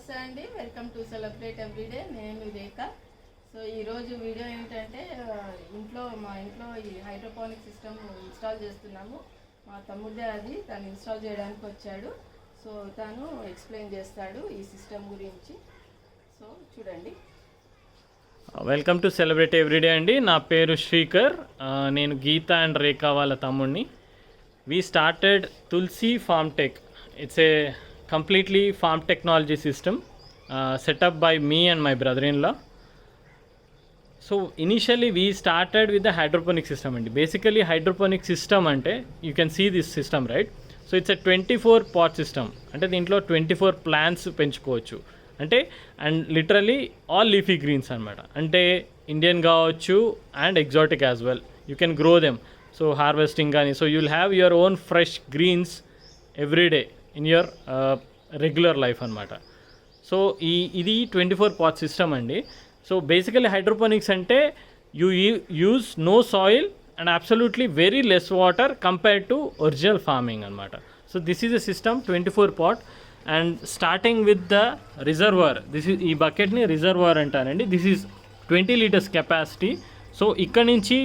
నమస్తే అండి, welcome to celebrate everyday. నేను రేఖ. సో ఈరోజు వీడియో ఏంటంటే మా ఇంట్లో ఈ హైడ్రోపోనిక్ సిస్టమ్ ఇన్స్టాల్ చేస్తున్నాము. మా తమ్ముడే అది తను ఇన్స్టాల్ చేయడానికి వచ్చాడు. సో తను ఎక్స్ప్లెయిన్ చేస్తాడు ఈ సిస్టమ్ గురించి. సో చూడండి. వెల్కమ్ టు సెలబ్రేట్ ఎవ్రీడే అండి. నా పేరు శ్రీకర్. నేను గీత అండ్ రేఖ వాళ్ళ తమ్ముడిని. We started Tulasi form tech. It's a completely farm technology system set up by me and my brother-in-law. So initially we started with the hydroponic system and basically hydroponic system ante you can see this system, right? So it's a 24 pot system ante deentlo 24 plants penchukochu ante and literally all leafy greens anamata ante Indian gaavachu and exotic as well. You can grow them, so harvesting gaani, so you'll have your own fresh greens every day in your regular life అనమాట. So ఇది 24 pot system అండి. So basically hydroponics అంటే you use no soil and absolutely very less water compared to original farming అనమాట. So this is a system 24 pot and starting with the reservoir. ఈ బకెట్ని reservoir అంటారండి. This is 20 litres capacity. So ఇక్కడ నుంచి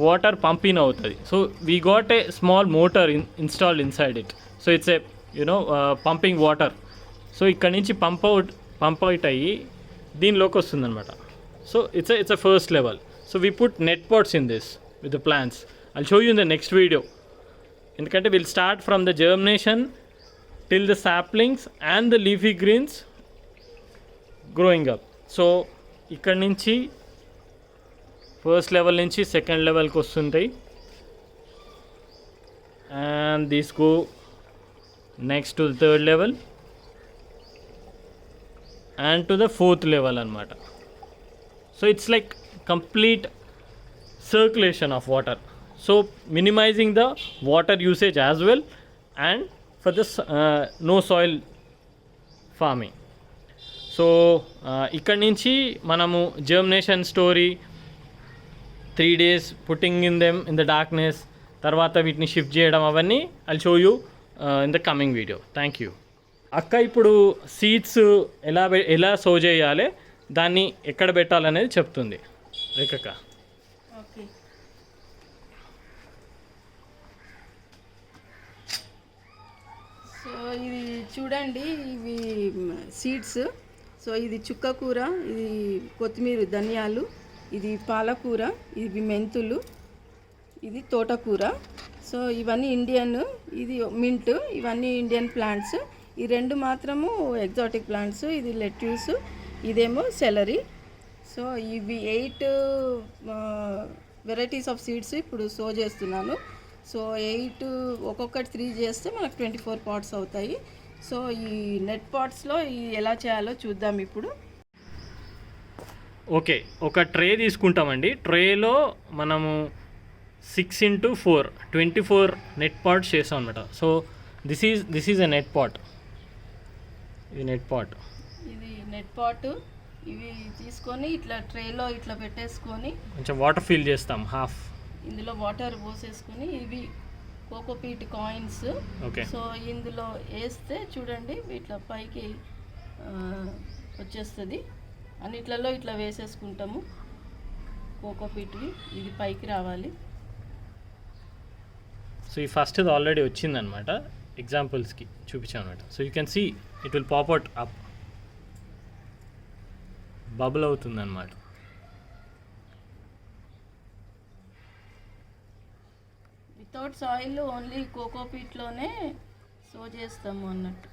water pumping అవుతుంది. So we got a small motor installed inside it. So it's A pumping water. So ఇక్కడ నుంచి pump out అయ్యి దీనిలోకి వస్తుందన్నమాట. So it's a first level. So we put net pots in this with the plants. I'll show you in the next video. ఎందుకంటే will start from the germination till the saplings and the leafy greens growing up. So ఇక్కడ నుంచి first level నుంచి second లెవెల్కి వస్తుంటాయి and these go next to the third level and to the fourth level anamata. So it's like complete circulation of water, so minimizing the water usage as well and for this no soil farming. So ikkad nunchi manamu germination story 3 days putting in them in the darkness, tarvata వీటిని shift చేయడం అవన్నీ I'll show you in the coming video. Thank you. అక్క ఇప్పుడు seeds ఎలా so చేయాలి, దాన్ని ఎక్కడ పెట్టాలనేది చెప్తుంది రేఖక్క. ఓకే. సో ఇది చూడండి, ఇవి సీడ్స్. సో ఇది చుక్కకూర, ఇది కొత్తిమీర, ధనియాలు, ఇది పాలకూర, ఇవి మెంతులు, ఇది తోటకూర. సో ఇవన్నీ ఇండియన్, ఇది మింట్, ఇవన్నీ ఇండియన్ ప్లాంట్స్. ఈ రెండు మాత్రము ఎగ్జాటిక్ ప్లాంట్స్. ఇది లెట్యూస్, ఇదేమో సెలరీ. సో ఇవి 8 వెరైటీస్ ఆఫ్ సీడ్స్ ఇప్పుడు సో చేస్తున్నాను. సో 8 ఒక్కొక్కటి 3 చేస్తే మనకు 24 పాట్స్ అవుతాయి. సో ఈ నెట్ పాట్స్లో ఎలా చేయాలో చూద్దాం ఇప్పుడు. ఓకే, ఒక ట్రే తీసుకుంటామండి. ట్రేలో మనము 6x4 24 నెట్ పాట్స్ చేస్తాం అనమాట. So this is a net pot. ఇది నెట్ పాట్. ఇది నెట్ పాట్. ఇవి తీసుకొని ఇట్లా ట్రేలో ఇట్లా పెట్టేసుకొని కొంచెం వాటర్ ఫిల్ చేస్తాం. హాఫ్ ఇందులో వాటర్ పోసేసుకొని, ఇవి కోకోపీట్ కాయిన్స్. ఓకే. సో ఇందులో వేస్తే చూడండి ఇట్లా పైకి వచ్చేస్తుంది. అన్నిట్లలో ఇట్లా వేసేసుకుంటాము కోకోపీట్వి. ఇది పైకి రావాలి. సో ఈ ఫస్ట్ ఇది ఆల్రెడీ వచ్చిందనమాట, ఎగ్జాంపుల్స్కి చూపించాం అనమాట. So you can see it will pop out up, bubble అవుతుందన్నమాట. వితౌట్ సాయిల్, ఓన్లీ కోకోపీట్లోనే సో చేస్తాము అన్నట్టు.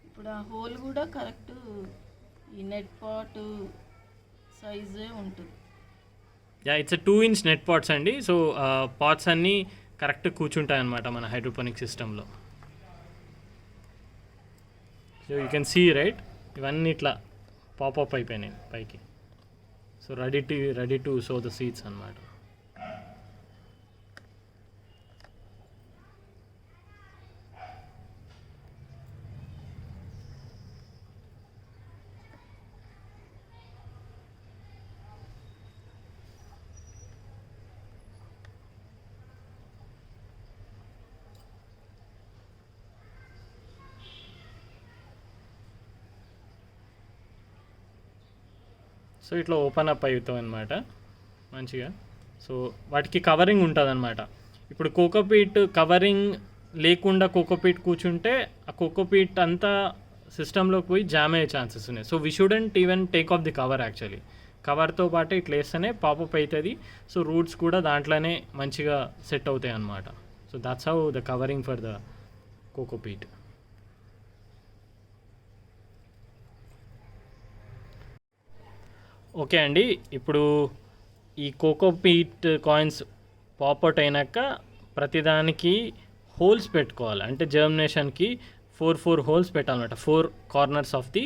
ఇప్పుడు ఆ హోల్ కూడా కరెక్ట్ ఈ నెట్ పాట్ సైజే ఉంటుంది. Yeah, it's 2-inch net pots అండి. సో పాట్స్ అన్నీ కరెక్ట్ కూర్చుంటాయి అన్నమాట మన హైడ్రోపోనిక్ సిస్టంలో. So you can see right, ఇవన్నీ ఇట్లా పాపప్ అయిపోయినాయి పైకి. So ready to sow the seeds అన్నమాట. సో ఇట్లా ఓపెన్ అప్ అవుతాం అనమాట మంచిగా. సో వాటికి కవరింగ్ ఉంటుంది అనమాట. ఇప్పుడు కోకోపీట్ కవరింగ్ లేకుండా కోకోపీట్ కూర్చుంటే ఆ కోకోపీట్ అంతా సిస్టంలోకి పోయి జామ్ అయ్యే ఛాన్సెస్ ఉన్నాయి. So we shouldn't even take off the cover actually. కవర్తో పాటు ఇట్లా వేస్తేనే పాపప్ అవుతుంది. సో రూట్స్ కూడా దాంట్లోనే మంచిగా సెట్ అవుతాయి అన్నమాట. So that's how the covering for the cocopeat. Okay అండి, ఇప్పుడు ఈ కోకోపీట్ కాయిన్స్ పాపౌట్ అయినాక ప్రతిదానికి హోల్స్ పెట్టుకోవాలి. అంటే జర్మినేషన్కి 4 హోల్స్ పెట్టాలన్నమాట. 4 corners of the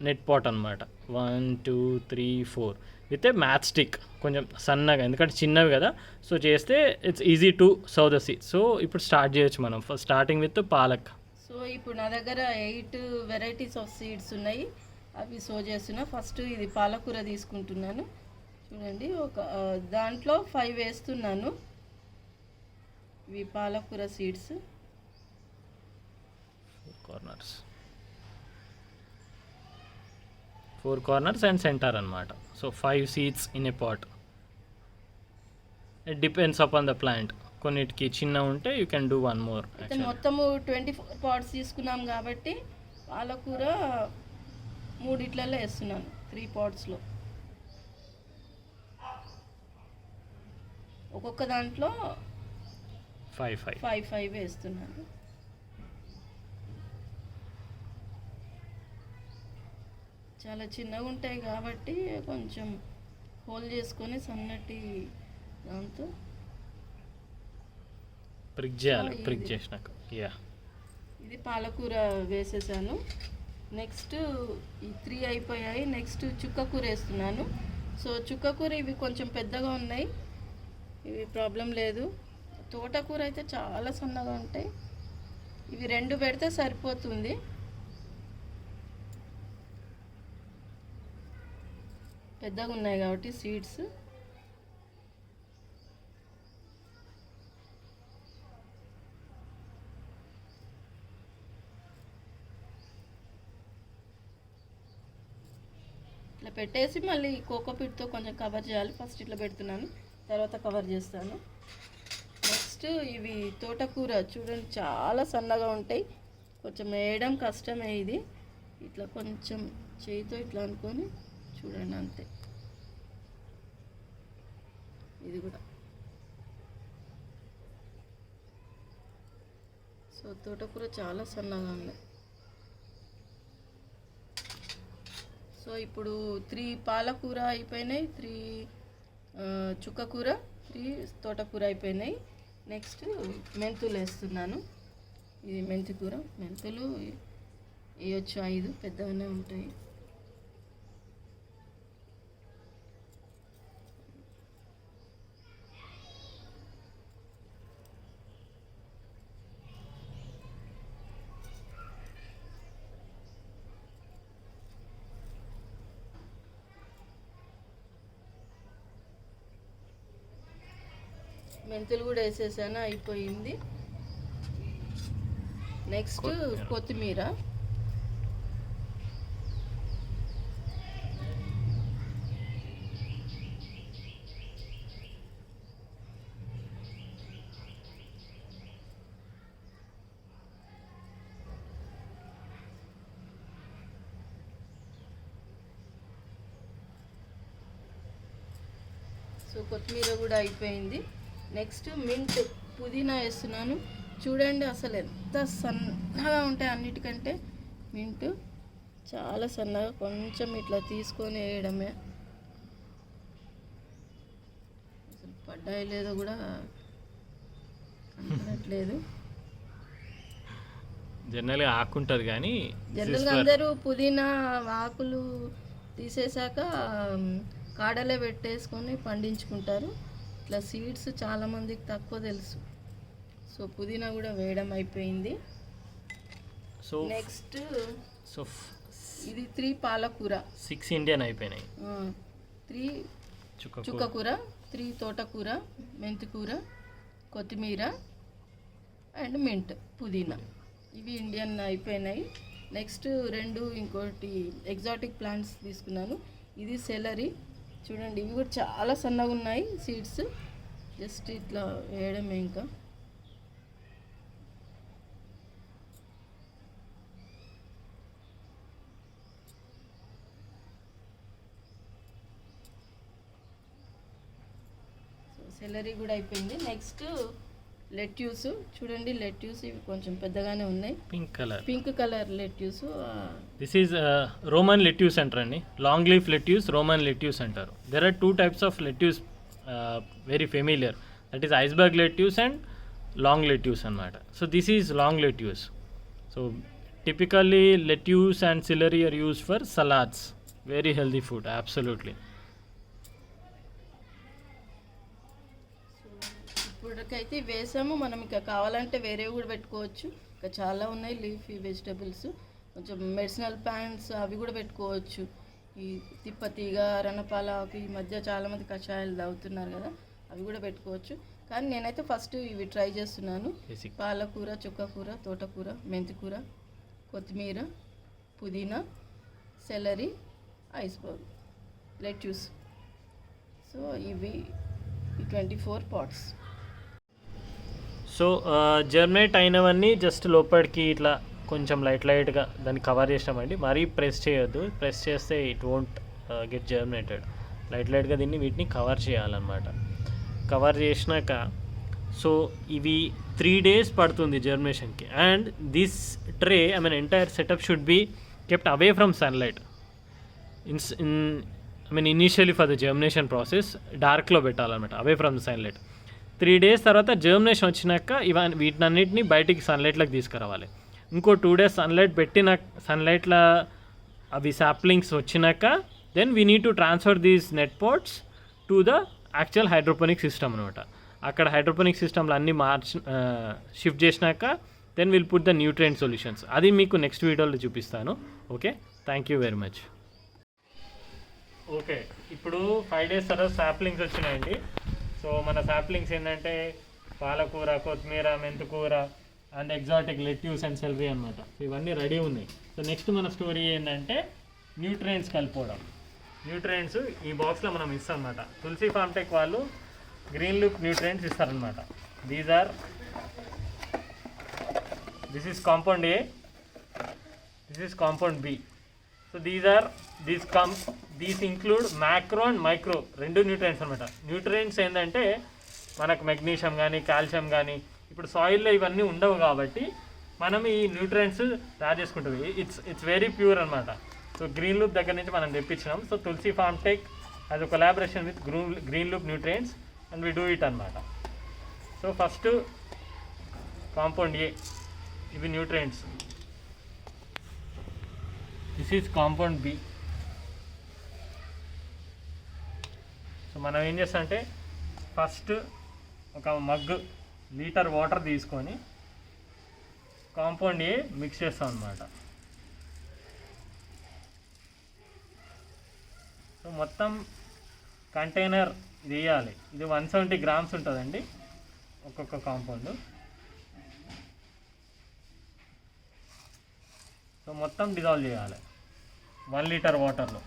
net pot అనమాట. 1 2 3 4 విత్ ఏ మ్యాచ్ స్టిక్, కొంచెం సన్నగా, ఎందుకంటే చిన్నవి కదా. సో చేస్తే it's easy to serve the seeds. So ఇప్పుడు స్టార్ట్ చేయొచ్చు మనం. First starting with palak. So ఇప్పుడు నా దగ్గర 8 వెరైటీస్ ఆఫ్ సీడ్స్ ఉన్నాయి, అవి సో చేస్తున్నా. ఫస్ట్ ఇది పాలకూర తీసుకుంటున్నాను. చూడండి, ఒక దాంట్లో 5 వేస్తున్నాను. ఇవి పాలకూర seeds. Four corners and centre అనమాట. So 5 seeds in a pot. It depends upon the plant. కొన్నిటికి చిన్న ఉంటే యూ కెన్ డూ 1 more. మొత్తము 24 పాట్స్ తీసుకున్నాం కాబట్టి పాలకూర 3 వేస్తున్నాను, 3 పాట్స్లో. ఒక్కొక్క దాంట్లో 5 వేస్తున్నాను. చాలా చిన్నగా ఉంటాయి కాబట్టి కొంచెం హోల్ చేసుకొని సన్నటి దాంతో ప్రిక్ చేయాలి. ప్రిక్ చేసినాక ఇది పాలకూర వేసేసాను. నెక్స్ట్ ఈ 3 అయిపోయాయి. నెక్స్ట్ చుక్కకూర వేస్తున్నాను. సో చుక్కకూర ఇవి కొంచెం పెద్దగా ఉన్నాయి, ఇవి ప్రాబ్లం లేదు. తోటకూర అయితే చాలా సన్నగా ఉంటాయి, ఇవి 2 పెడితే సరిపోతుంది. పెద్దగా ఉన్నాయి కాబట్టి సీడ్స్. ఇట్లా పెట్టేసి మళ్ళీ కోకోపీట్తో కొంచెం కవర్ చేయాలి. ఫస్ట్ ఇట్లా పెడుతున్నాను, తర్వాత కవర్ చేస్తాను. నెక్స్ట్ ఇవి తోటకూర చూడండి, చాలా సన్నగా ఉంటాయి, కొంచెం వేయడం కష్టమే. ఇది ఇట్లా కొంచెం చేయితో ఇట్లా అనుకొని చూడండి, అంతే. ఇది కూడా. సో తోటకూర చాలా సన్నగా ఉన్నాయి. సో ఇప్పుడు 3 పాలకూర అయిపోయినాయి, 3 చుక్కకూర, 3 తోటకూర అయిపోయినాయి. నెక్స్ట్ మెంతులు వేస్తున్నాను. ఇది మెంతి కూర. మెంతులు వేయచ్చు, 5 పెద్దగానే ఉంటాయి. మెంతులు కూడా వేసేసాను, అయిపోయింది. నెక్స్ట్ కొత్తిమీర. సో కొత్తిమీర కూడా అయిపోయింది. నెక్స్ట్ మింట్, పుదీనా వేస్తున్నాను. చూడండి అసలు ఎంత సన్నగా ఉంటాయి అన్నిటికంటే. మింట్ చాలా సన్నగా, కొంచెం ఇట్లా తీసుకొని వేయడమే. అసలు పడ్డాయి లేదో కూడా కనపడట్లేదు. జనరల్గా ఆకుంటుంది కానీ జనరల్గా అందరూ పుదీనా ఆకులు తీసేసాక కాడలే పెట్టేసుకొని పండించుకుంటారు. ఇట్లా సీడ్స్ చాలామందికి తక్కువ తెలుసు. సో పుదీనా కూడా వేయడం అయిపోయింది. సో నెక్స్ట్ సో ఇది 3 పాలకూర, 6 ఇండియన్ అయిపోయినాయి. 3 చుక్కకూర, 3 తోటకూర, మెంతికూర, కొత్తిమీర అండ్ మింట్, పుదీనా. ఇవి ఇండియన్ అయిపోయినాయి. నెక్స్ట్ 2 ఇంకోటి ఎగ్జాటిక్ ప్లాంట్స్ తీసుకున్నాను. ఇది సెలరీ చూడండి, ఇవి కూడా చాలా సన్నగా ఉన్నాయి సీడ్స్. జస్ట్ ఇట్లా వేయడమే ఇంకా. సెలరీ కూడా అయిపోయింది. నెక్స్ట్ లెట్యూస్ చూడండి, లెట్యూస్ ఇవి కొంచెం పెద్దగానే ఉన్నాయి. Pink colour lettuce. This is roman lettuce అంటారు అండి. Long leaf lettuce, roman lettuce అంటారు. There are 2 types of lettuce very familiar. That is iceberg lettuce and long lettuce అనమాట. So this is long lettuce. So typically lettuce and celery are used for salads. Very healthy food, absolutely. ఇప్పటికైతే వేసాము. మనం ఇంకా కావాలంటే వేరేవి కూడా పెట్టుకోవచ్చు. ఇంకా చాలా ఉన్నాయి లీఫీ వెజిటబుల్స్. కొంచెం మెడిసినల్ ప్లాంట్స్ అవి కూడా పెట్టుకోవచ్చు. ఈ తిప్పతీగ, రణపాలాకు ఈ మధ్య చాలామంది కషాయాలు తాగుతున్నారు కదా, అవి కూడా పెట్టుకోవచ్చు. కానీ నేనైతే ఫస్ట్ ఇవి ట్రై చేస్తున్నాను. పాలకూర, చుక్కకూర, తోటకూర, మెంతికూర, కొత్తిమీర, పుదీనా, సెలరీ, ఐస్బర్గ్ లెట్యూస్. సో ఇవి 24 pots. సో జర్మినేట్ అయినవన్నీ జస్ట్ లోపలికి ఇట్లా కొంచెం లైట్గా దాన్ని కవర్ చేసినామండి. మరీ ప్రెస్ చేయొద్దు. ప్రెస్ చేస్తే ఇట్ వోంట్ గెట్ జర్మినేటెడ్. లైట్గా వీటిని కవర్ చేయాలన్నమాట. కవర్ చేసినాక సో ఇవి 3 days పడుతుంది జర్మినేషన్కి. And this tray entire setup should be kept away from sunlight. Initially for the germination process డార్క్లో పెట్టాలన్నమాట, away from the sunlight. 3 days తర్వాత జర్మినేషన్ వచ్చినాక వీటినన్నిటిని బయటికి సన్లైట్లోకి తీసుకురావాలి. ఇంకో 2 days సన్లైట్లో అవి సాప్లింగ్స్ వచ్చినాక then we need to transfer these net pots to the actual hydroponic system అనమాట. అక్కడ హైడ్రోపోనిక్ సిస్టంలో అన్నీ షిఫ్ట్ చేసినాక then will put the nutrient solutions. అది మీకు నెక్స్ట్ వీడియోలో చూపిస్తాను. Okay, thank you very much. Okay, ఇప్పుడు 5 days తర్వాత సాప్లింగ్స్ వచ్చినాయండి. సో మన సాప్లింగ్స్ ఏంటంటే పాలకూర, కొత్తిమీర, మెంతికూర and exotic lettuce and celery అనమాట. సో ఇవన్నీ రెడీ ఉన్నాయి. సో నెక్స్ట్ మన స్టోరీ ఏంటంటే న్యూట్రియంట్స్ కలుపుకోవడం. న్యూట్రియంట్స్ ఈ బాక్స్లో మనం ఇస్తాం అనమాట. తులసి ఫార్మ్ టెక్ వాళ్ళు గ్రీన్ లుక్ న్యూట్రియంట్స్ ఇస్తారనమాట. This is compound A, this is compound B. So these include macro and micro 2 nutrients అనమాట. న్యూట్రియంట్స్ ఏంటంటే మనకు మెగ్నీషియం కానీ కాల్షియం కానీ ఇప్పుడు సాయిల్లో ఇవన్నీ ఉండవు కాబట్టి మనం ఈ న్యూట్రియంట్స్ తయారు చేసుకుంటాం. ఇట్స్ వెరీ ప్యూర్ అనమాట. సో గ్రీన్ లూప్ దగ్గర నుంచి మనం తెప్పించినాం. So Tulsi form Tech has a collaboration with Green Loop nutrients and we do it అనమాట. సో ఫస్ట్ కాంపౌండ్ ఏ, ఇవి nutrients. This is compound B. So మనం ఏం చేస్తామంటే ఫస్ట్ ఒక మగ్గు లీటర్ వాటర్ తీసుకొని కాంపౌండ్ ఏ మిక్స్ చేస్తాం అన్నమాట. సో మొత్తం కంటైనర్ ఇది వేయాలి. ఇది 170 grams ఉంటుందండి ఒక్కొక్క కాంపౌండ్. సో మొత్తం డిజాల్వ్ చేయాలి 1 liter వాటర్లో.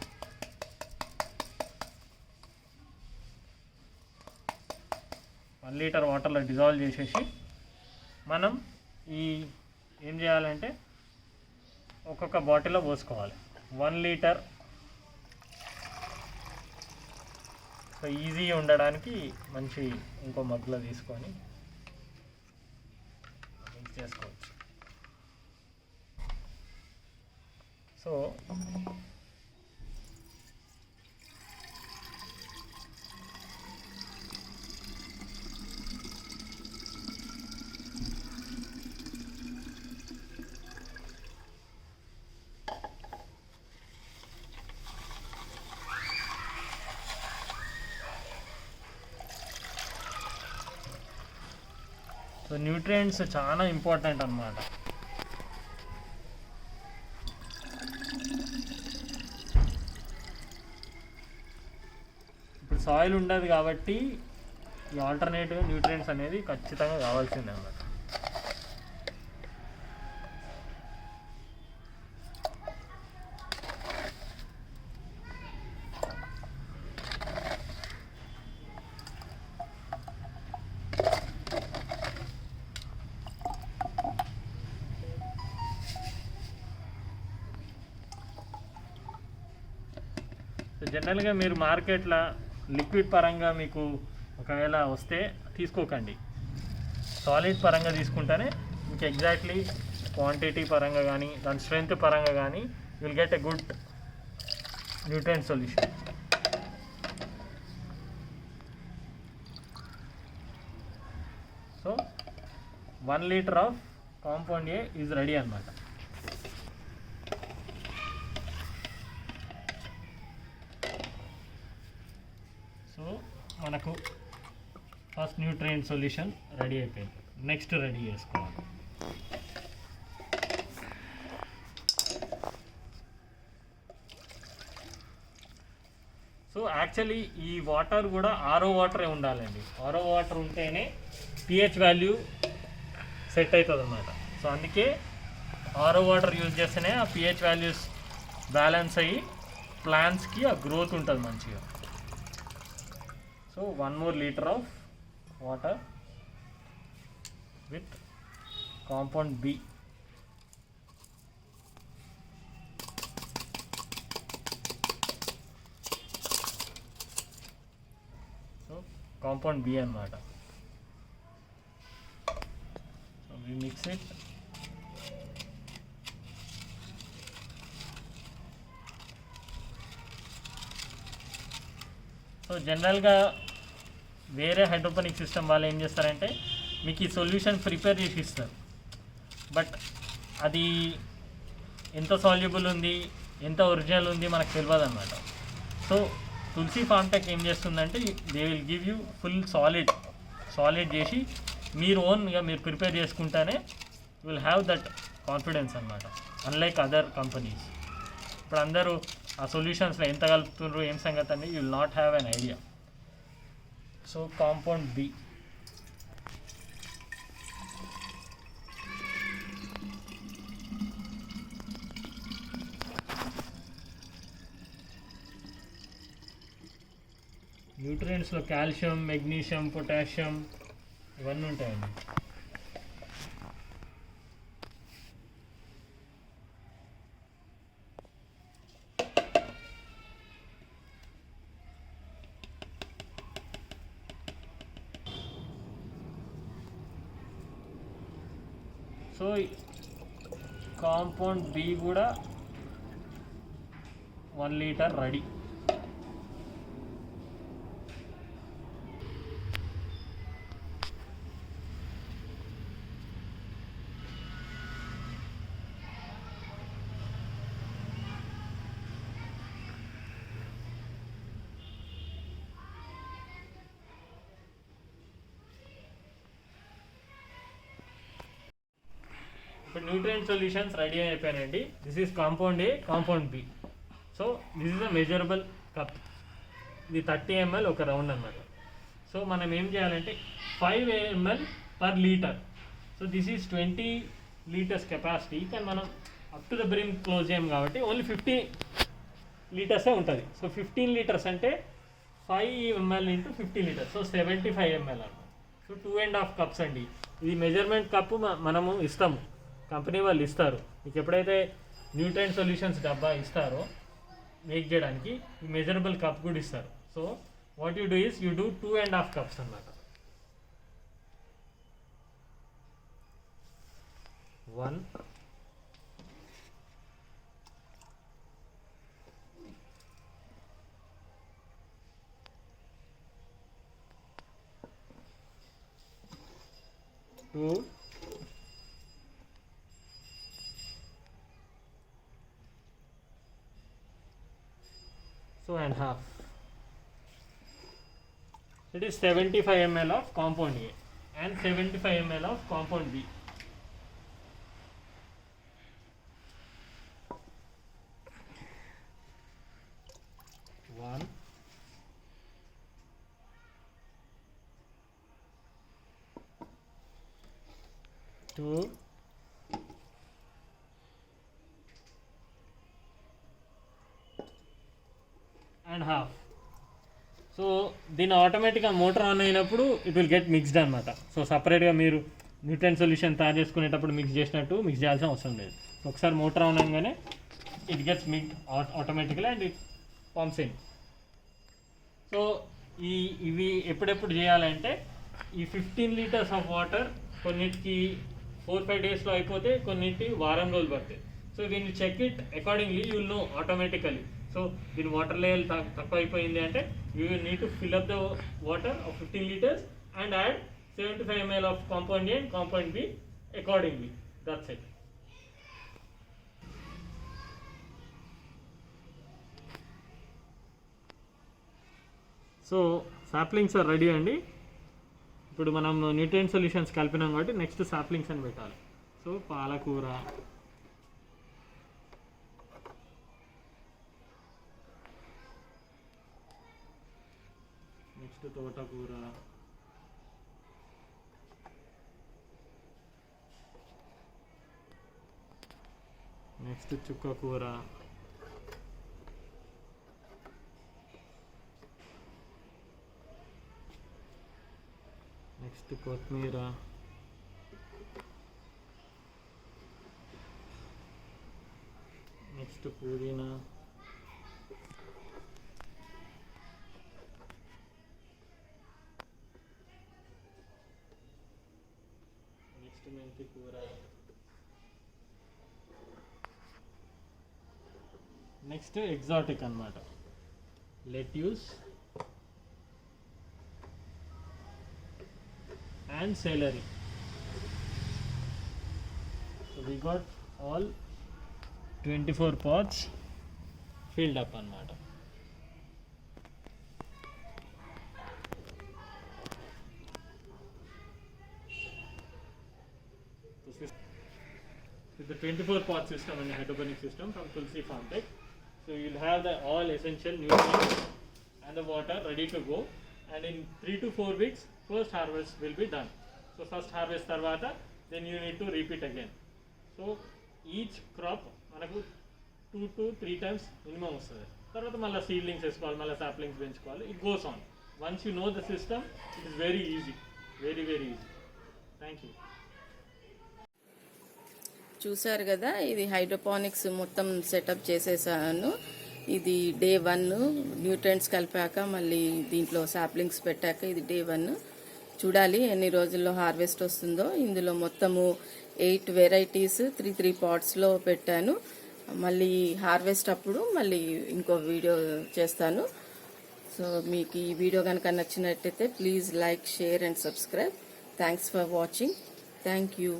లీటర్ వాటర్లో డిజాల్వ్ చేసేసి మనం ఏం చేయాలంటే ఒక్కొక్క బాటిల్లో పోసుకోవాలి 1 liter. సో ఈజీ ఉండడానికి మంచి ఇంకో మగ్గులో తీసుకొని మిక్స్ చేసుకోవచ్చు. సో న్యూట్రియంట్స్ చాలా ఇంపార్టెంట్ అన్నమాట. ఇప్పుడు సాయిల్ ఉండదు కాబట్టి ఈ ఆల్టర్నేటివ్ న్యూట్రియంట్స్ అనేది ఖచ్చితంగా కావాల్సిందే అన్నమాట. జనరల్గా మీరు మార్కెట్లో లిక్విడ్ పరంగా మీకు ఒకవేళ వస్తే తీసుకోకండి, సాలిడ్ పరంగా తీసుకుంటేనే మీకు ఎగ్జాక్ట్లీ క్వాంటిటీ పరంగా కానీ దాని స్ట్రెంగ్త్ పరంగా కానీ you will get a good nutrient solution. So 1 litre of compound A is ready అన్నమాట. సో మనకు ఫస్ట్ న్యూట్రియంట్ సొల్యూషన్ రెడీ అయిపోయింది. నెక్స్ట్ రెడీ చేసుకోవాలి. సో యాక్చువల్లీ ఈ వాటర్ కూడా ఆరో వాటరే ఉండాలండి. ఆరో వాటర్ ఉంటేనే pH వాల్యూ సెట్ అవుతుంది అన్నమాట. సో అందుకే ఆరో వాటర్ యూజ్ చేస్తేనే ఆ pH వాల్యూస్ బ్యాలెన్స్ అయ్యి ప్లాంట్స్కి ఆ గ్రోత్ ఉంటుంది మంచిగా. So 1 more liter of water with compound B. So compound B అన్నమాట. So we mix it. So జనరల్గా వేరే హైడ్రోపోనిక్ సిస్టమ్ వాళ్ళు ఏం చేస్తారంటే మీకు ఈ సొల్యూషన్ ప్రిపేర్ చేసి ఇస్తారు, బట్ అది ఎంత సాల్యుబుల్ ఉంది ఎంత ఒరిజినల్ ఉంది మనకు తెలియదు అనమాట. సో తులసి ఫార్మ్టెక్ ఏం చేస్తుందంటే they will give you full solid చేసి మీరు ఓన్గా మీరు ప్రిపేర్ చేసుకుంటేనే you will have that confidence అనమాట. అన్లైక్ అదర్ కంపెనీస్ ఇప్పుడు అందరూ ఆ సొల్యూషన్స్లో ఎంత కలుపుతున్నారు ఏం సంగతి అని you will not have an idea. So compound B. న్యూట్రియంట్స్లో కాల్షియం, మెగ్నీషియం, పొటాషియం ఇవన్నీ ఉంటాయండి. సో కాంపౌండ్ B కూడా 1 లీటర్ రెడీ. ఇప్పుడు న్యూట్రియంట్ సొల్యూషన్స్ రెడీ అయిపోయానండి. This is compound A, compound B. So this is a measurable cup. ఇది 30 ml ఒక round అన్నమాట. So మనం ఏం చేయాలంటే 5 ml per litre. So this is 20 liters capacity, కానీ మనం up to the brim close చేయం కాబట్టి ఓన్లీ 50 లీటర్సే ఉంటుంది. సో 15 liters అంటే 5 ml into 50 liters, so 75 ml అన్నమాట. సో 2.5 cups అండి. ఇది మెజర్మెంట్ కప్పు మనము ఇస్తాము, కంపెనీ వాళ్ళు ఇస్తారు. మీకు ఎప్పుడైతే న్యూట్రియంట్ సొల్యూషన్స్ డబ్బా ఇస్తారో మేక్ చేయడానికి ఈ మెజరబుల్ కప్ కూడా ఇస్తారు. So what you do is you do 2.5 cups అన్నమాట. 1 2 and half. It is 75 ml of compound A and 75 ml of compound B. One, two, and half. So దీని ఆటోమేటిక్గా motor on అయినప్పుడు it will get mixed అనమాట. So సపరేట్గా మీరు nutrient solution తయారు చేసుకునేటప్పుడు mix చేసినట్టు మిక్స్ చేయాల్సిన అవసరం లేదు. ఒకసారి మోటార్ ఆన్ అనగానే it gets mixed automatically and it pumps in. So ఇవి ఎప్పుడెప్పుడు చేయాలంటే ఈ 15 లీటర్స్ ఆఫ్ వాటర్ కొన్నిటికి 4-5 డేస్లో అయిపోతే కొన్నిటి వారం రోజులు పడతాయి. సో దీన్ని check it accordingly you will know automatically. So దీని వాటర్ లెవెల్ తక్కువ అయిపోయింది అంటే you will need to fill up the water of 15 liters and add 75 ml of compound A and compound B accordingly. That's it. So saplings are ready అండి. ఇప్పుడు మనం nutrient solutions కలిపినాం కాబట్టి next saplings అని పెట్టాలి. So పాలకూర, next తోటకూర, next చుక్కకూర, next కొత్తిమీర, నెక్స్ట్ పుదీనా, నెక్స్ట్ మెంతి కూర, నెక్స్ట్ ఎగ్జాటిక్ అన్నమాట lettuce and celery. So we got all 24 pots filled up annamata. With the 24 pot system and hydroponic system from Tulsi Farmtech, so you'll have the all essential nutrients and the water ready to go, and in 3 to 4 weeks first harvest will be done. So first harvest tarvata then you need to repeat again. So each crop manaku 2 to 3 times minimum vastadi. Tarvata malla seedlings esukovali, malla saplings benchukovali. It goes on. Once you know the system, it is very easy, very easy. Thank you. చూసారు కదా, ఇది hydroponics మొత్తం setup చేసేసాను. ఇది day 1 nutrients కలిపాక మళ్ళీ దీంట్లో saplings పెట్టాక ఇది డే 1. చూడాలి ఎన్ని రోజుల్లో హార్వెస్ట్ వస్తుందో. ఇందులో మొత్తము 8 వెరైటీస్ 3 పాట్స్లో పెట్టాను. మళ్ళీ హార్వెస్ట్ అప్పుడు మళ్ళీ ఇంకో వీడియో చేస్తాను. సో మీకు ఈ వీడియో కనుక నచ్చినట్టయితే please like, share and subscribe. Thanks for watching. Thank you.